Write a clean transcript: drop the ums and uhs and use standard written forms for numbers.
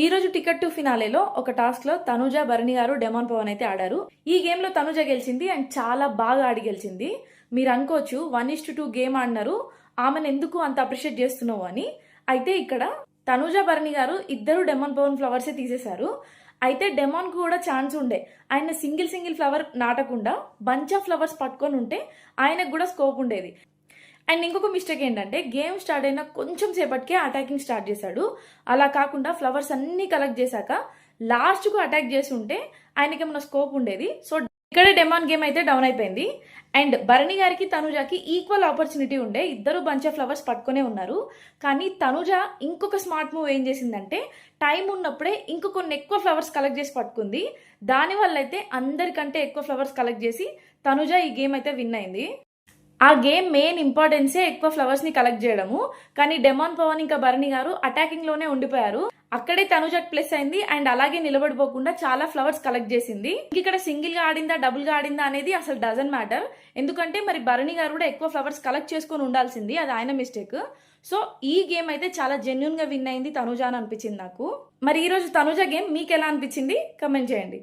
ఈ రోజు ticket to ఫినాలేలో ఒక టాస్క్ లో తనుజ భరణి గారు డెమాన్ పవన్ అయితే ఆడారు. ఈ గేమ్ లో తనుజ గెలిచింది అండ్ చాలా బాగా ఆడి గెలిచింది. మీరు అనుకోవచ్చు 1:2 గేమ్ ఆడినారు, ఆమెను ఎందుకు అంత అప్రిషియేట్ చేస్తున్నావు అని. అయితే ఇక్కడ తనుజ భరణి గారు ఇద్దరు డెమాన్ పవన్ ఫ్లవర్స్ తీసేశారు. అయితే డెమాన్ కు కూడా ఛాన్స్ ఉండే, ఆయన సింగిల్ ఫ్లవర్ నాటకుండా బంచ్ ఆఫ్ ఫ్లవర్స్ పట్టుకొని ఉంటే ఆయనకు కూడా స్కోప్ ఉండేది. అండ్ ఇంకొక మిస్టేక్ ఏంటంటే గేమ్ స్టార్ట్ అయిన కొంచెం సేపటికే అటాకింగ్ స్టార్ట్ చేశాడు. అలా కాకుండా ఫ్లవర్స్ అన్ని కలెక్ట్ చేశాక లాస్ట్ కు అటాక్ చేసి ఉంటే ఆయనకి ఏమైనా స్కోప్ ఉండేది. సో ఇక్కడ డెమాన్ గేమ్ అయితే డౌన్ అయిపోయింది. అండ్ భరణి గారికి తనుజకి ఈక్వల్ ఆపర్చునిటీ ఉండే, ఇద్దరు బంచ్ ఆఫ్ ఫ్లవర్స్ పట్టుకునే ఉన్నారు. కానీ తనుజ ఇంకొక స్మార్ట్ మూవ్ ఏం చేసిందంటే టైం ఉన్నప్పుడే ఇంకొన్ని ఎక్కువ ఫ్లవర్స్ కలెక్ట్ చేసి పట్టుకుంది. దానివల్ల అయితే అందరికంటే ఎక్కువ ఫ్లవర్స్ కలెక్ట్ చేసి తనుజ ఈ గేమ్ అయితే విన్ అయింది. ఆ గేమ్ మెయిన్ ఇంపార్టెన్సే ఎక్కువ ఫ్లవర్స్ ని కలెక్ట్ చేయడము. కానీ డెమాన్ పవన్ ఇంకా భరణి గారు అటాకింగ్ లోనే ఉండిపోయారు. అక్కడే తనుజకి ప్లస్ అయింది అండ్ అలాగే నిలబడిపోకుండా చాలా ఫ్లవర్స్ కలెక్ట్ చేసింది. ఇక్కడ సింగిల్ గా ఆడిందా డబుల్ గా ఆడిందా అనేది అసలు డజన్ మ్యాటర్. ఎందుకంటే మరి భరణి గారు కూడా ఎక్కువ ఫ్లవర్స్ కలెక్ట్ చేసుకుని ఉండాల్సింది, అది ఆయన మిస్టేక్. సో ఈ గేమ్ అయితే చాలా జెన్యున్ గా విన్ అయింది తనుజ అని అనిపించింది నాకు. మరి ఈ రోజు తనుజ గేమ్ మీకు ఎలా అనిపించింది కమెంట్ చేయండి.